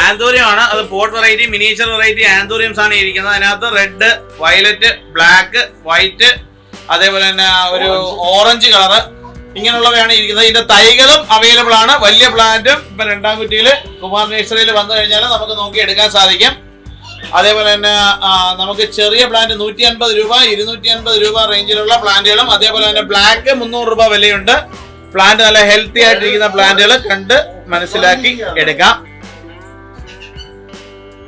ആന്തൂര്യമാണ്. അത് pot variety, miniature variety ആന്തൂര്യംസ് ആണ് ഇരിക്കുന്നത്. അതിനകത്ത് റെഡ്, വയലറ്റ്, ബ്ലാക്ക്, വൈറ്റ്, അതേപോലെ തന്നെ ഒരു ഓറഞ്ച് കളറ്, ഇങ്ങനെയുള്ളവയാണ് ഇരിക്കുന്നത്. ഇതിന്റെ തൈകളും അവൈലബിൾ ആണ്. വലിയ പ്ലാന്റും ഇപ്പൊ രണ്ടാംകുറ്റിയിൽ കുമാർ നഴ്സറിയിൽ വന്നു കഴിഞ്ഞാൽ നമുക്ക് നോക്കി എടുക്കാൻ സാധിക്കും. അതേപോലെ തന്നെ നമുക്ക് ചെറിയ പ്ലാന്റ് 150 രൂപ, 250 രൂപ റേഞ്ചിലുള്ള പ്ലാന്റുകളും, അതേപോലെ തന്നെ ബ്ലാക്ക് 300 രൂപ വിലയുണ്ട്. പ്ലാന്റ് നല്ല ഹെൽത്തി ആയിട്ടിരിക്കുന്ന പ്ലാന്റുകൾ കണ്ട് മനസ്സിലാക്കി എടുക്കാം.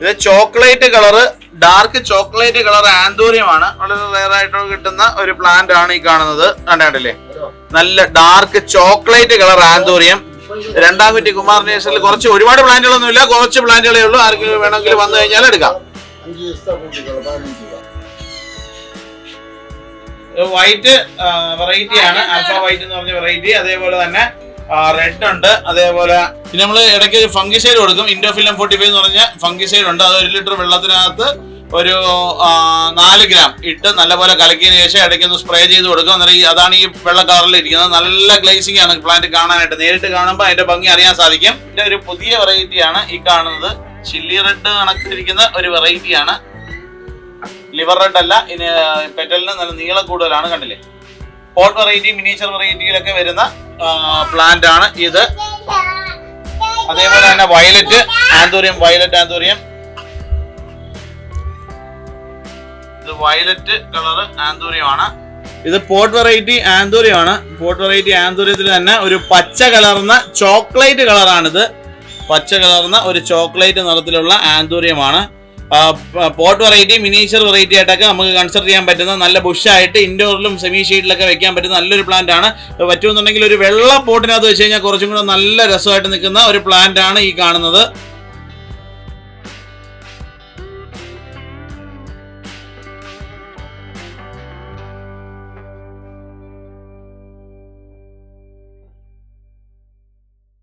ഇത് chocolate colour, dark chocolate colour ആന്തൂര്യമാണ്. വളരെ റെയർ ആയിട്ട് കിട്ടുന്ന ഒരു പ്ലാന്റ് ആണ് ഈ കാണുന്നത്. കണ്ടില്ലേ, നല്ല ഡാർക്ക് ചോക്ലേറ്റ് കളർ ആന്തൂര്യം. രണ്ടാംകുറ്റി കുമാർ നഴ്സറിയിൽ കുറച്ച് ഒരുപാട് പ്ലാന്റുകളൊന്നുമില്ല, കുറച്ച് പ്ലാന്റുകളേ ഉള്ളൂ. ആർക്കെങ്കിലും വേണമെങ്കിൽ വന്നു കഴിഞ്ഞാൽ എടുക്കാം. വൈറ്റ് വെറൈറ്റി ആണ്, ആൽഫ വൈറ്റ് എന്ന് പറഞ്ഞ വെറൈറ്റി. അതേപോലെ തന്നെ റെഡ് ഉണ്ട്. അതേപോലെ പിന്നെ നമ്മൾ ഇടയ്ക്ക് ഫംഗിസൈഡ് കൊടുക്കും. ഇൻഡോഫിലം 45 എന്ന് പറഞ്ഞ ഫംഗിസൈഡ് ഉണ്ട്. അത് 1 ലിറ്റർ വെള്ളത്തിനകത്ത് ഒരു 4 ഗ്രാം ഇട്ട് നല്ലപോലെ കലക്കിയതിന് ശേഷം ഇടയ്ക്കൊന്ന് സ്പ്രേ ചെയ്ത് കൊടുക്കും. അന്നേരം അതാണ് ഈ വെള്ള കളറിൽ ഇരിക്കുന്നത്. നല്ല ഗ്ലേസിംഗ് ആണ് പ്ലാന്റ് കാണാനായിട്ട്. നേരിട്ട് കാണുമ്പോൾ അതിന്റെ ഭംഗി അറിയാൻ സാധിക്കും. ഇതിന്റെ ഒരു പുതിയ വെറൈറ്റിയാണ് ഈ കാണുന്നത്. ചില്ലി റെഡ് കണക്കിരിക്കുന്ന ഒരു വെറൈറ്റിയാണ്. ലിവർ റെഡ് അല്ല, ഇനി പെറ്റലിന് നല്ല നീളം കൂടുതലാണ്. കണ്ടില്ലേ, പോട്ട് വെറൈറ്റി, മിനിയേച്ചർ വെറൈറ്റിയിലൊക്കെ വരുന്ന പ്ലാന്റ് ആണ് ഇത്. അതേപോലെ തന്നെ വയലറ്റ് ആന്തൂര്യം, വയലറ്റ് ആന്തൂര്യം, ഇത് വയലറ്റ് കളർ ആന്തൂര്യമാണ്. ഇത് പോട്ട് വെറൈറ്റി ആന്തൂര്യമാണ്. പോട്ട് വെറൈറ്റി ആന്തൂര്യത്തിൽ തന്നെ ഒരു പച്ച കലർന്ന ചോക്ലേറ്റ് കളറാണിത്. പച്ച കലർന്ന ഒരു ചോക്ലേറ്റ് നിറത്തിലുള്ള ആന്തൂര്യമാണ്. പോട്ട് വെറൈറ്റി, മിനിയേച്ചർ വെറൈറ്റി ആയിട്ടൊക്കെ നമുക്ക് കൺസിഡർ ചെയ്യാൻ പറ്റുന്ന, നല്ല ബുഷായിട്ട് ഇൻഡോറിലും സെമി ഷെയ്ഡിലൊക്കെ വെക്കാൻ പറ്റുന്ന നല്ലൊരു പ്ലാന്റ് ആണ്. പറ്റുമെന്നുണ്ടെങ്കിൽ ഒരു വെള്ള പോട്ടിനകത്ത് വെച്ച് കഴിഞ്ഞാൽ കുറച്ചും കൂടെ നല്ല രസമായിട്ട് നിൽക്കുന്ന ഒരു പ്ലാന്റ് ആണ് ഈ കാണുന്നത്.